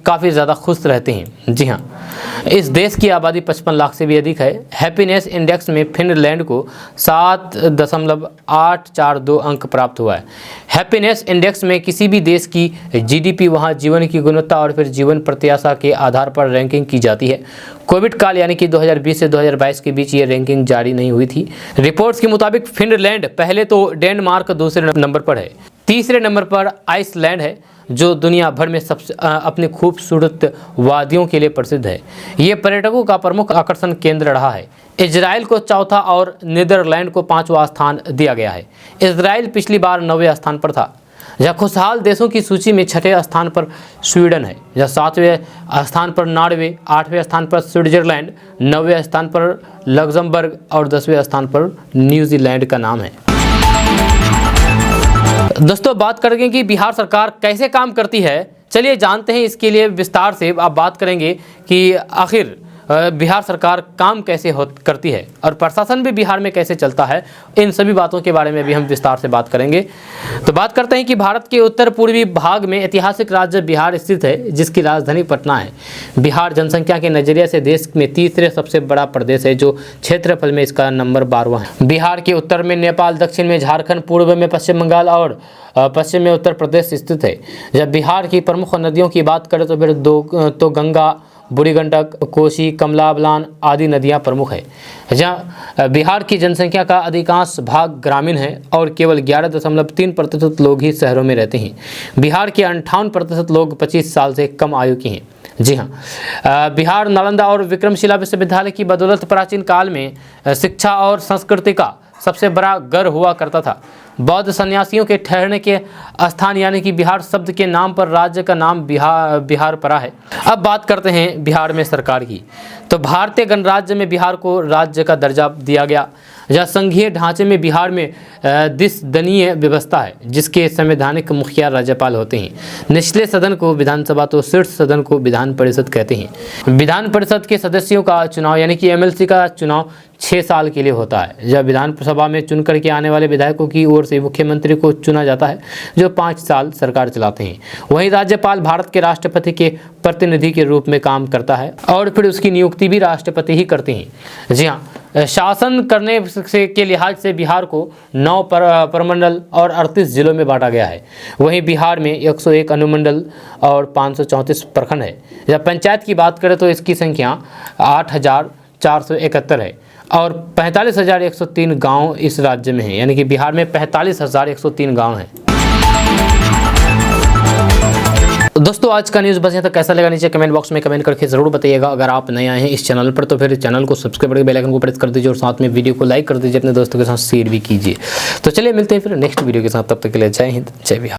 काफ़ी ज़्यादा खुश रहते हैं। जी हाँ, इस देश की आबादी 55 लाख से भी अधिक है। हैप्पीनेस इंडेक्स में फिनलैंड को 7.842 अंक प्राप्त हुआ है। हैप्पीनेस इंडेक्स में किसी भी देश की जीडीपी, वहाँ जीवन की गुणवत्ता और फिर जीवन प्रत्याशा के आधार पर रैंकिंग की जाती है। कोविड काल यानी कि 2020 से 2022 के बीच ये रैंकिंग जारी नहीं हुई थी। रिपोर्ट्स के मुताबिक फिनलैंड पहले तो डेनमार्क दूसरे नंबर पर है, तीसरे नंबर पर आइसलैंड है, जो दुनिया भर में सबसे अपनी खूबसूरत वादियों के लिए प्रसिद्ध है। ये पर्यटकों का प्रमुख आकर्षण केंद्र रहा है। इजराइल को चौथा और नीदरलैंड को 5वां स्थान दिया गया है। इजराइल पिछली बार 9वें स्थान पर था। जहाँ खुशहाल देशों की सूची में 6ठे स्थान पर स्वीडन है, जहाँ 7वें स्थान पर नॉर्वे, 8वें स्थान पर स्विट्जरलैंड, 9वें स्थान पर लग्जमबर्ग और 10वें स्थान पर न्यूजीलैंड का नाम है। दोस्तों बात करेंगे कि बिहार सरकार कैसे काम करती है, चलिए जानते हैं। इसके लिए विस्तार से आप बात करेंगे कि आखिर बिहार सरकार काम कैसे करती है और प्रशासन भी बिहार में कैसे चलता है। इन सभी बातों के बारे में भी हम विस्तार से बात करेंगे। तो बात करते हैं कि भारत के उत्तर पूर्वी भाग में ऐतिहासिक राज्य बिहार स्थित है, जिसकी राजधानी पटना है। बिहार जनसंख्या के नज़रिए से देश में तीसरे सबसे बड़ा प्रदेश है, जो क्षेत्रफल में इसका नंबर 12वां है। बिहार के उत्तर में नेपाल, दक्षिण में झारखंड, पूर्व में पश्चिम बंगाल और पश्चिम में उत्तर प्रदेश स्थित है। जब बिहार की प्रमुख नदियों की बात करें तो फिर तो गंगा, बूढ़ी गंडक, कोसी, कमला बलान आदि नदियां प्रमुख है। जहां बिहार की जनसंख्या का अधिकांश भाग ग्रामीण है और केवल 11.3% लोग ही शहरों में रहते हैं। बिहार के 58% लोग 25 साल से कम आयु के हैं। जी हाँ, बिहार नालंदा और विक्रमशिला विश्वविद्यालय की बदौलत प्राचीन काल में शिक्षा और संस्कृति का सबसे बड़ा गर्व हुआ करता था। बौद्ध सन्यासियों के ठहरने के स्थान यानी कि बिहार शब्द के नाम पर राज्य का नाम बिहार पड़ा है। अब बात करते हैं बिहार में सरकार की। तो भारतीय गणराज्य में बिहार को राज्य का दर्जा दिया गया। जहाँ संघीय ढांचे में बिहार में द्विसदनीय व्यवस्था है, जिसके संवैधानिक मुखिया राज्यपाल होते हैं। निचले सदन को विधानसभा तो शीर्ष सदन को विधान परिषद कहते हैं। विधान परिषद के सदस्यों का चुनाव यानी कि एमएलसी का चुनाव 6 साल के लिए होता है। जब विधानसभा में चुन करके आने वाले विधायकों की ओर से मुख्यमंत्री को चुना जाता है, जो 5 साल सरकार चलाते हैं। वहीं राज्यपाल भारत के राष्ट्रपति के प्रतिनिधि के रूप में काम करता है और फिर उसकी नियुक्ति भी राष्ट्रपति ही करते हैं। जी हाँ, शासन करने के लिहाज से बिहार को 9 प्रमंडल और 38 जिलों में बांटा गया है। वहीं बिहार में 101 अनुमंडल और 534 प्रखंड है। जब पंचायत की बात करें तो इसकी संख्या 8,471 है और 45,103 गांव इस राज्य में है। यानी कि बिहार में 45,103 गांव हैं। दोस्तों आज का न्यूज़ बस यहाँ तक। कैसा लगा नीचे कमेंट बॉक्स में कमेंट करके ज़रूर बताइएगा। अगर आप नए आए हैं इस चैनल पर तो फिर चैनल को सब्सक्राइब करके बेल आइकन को प्रेस कर दीजिए और साथ में वीडियो को लाइक कर दीजिए, अपने दोस्तों के साथ शेयर भी कीजिए। तो चलिए मिलते हैं फिर नेक्स्ट वीडियो के साथ, तब तक के लिए जय हिंद, जय बिहार।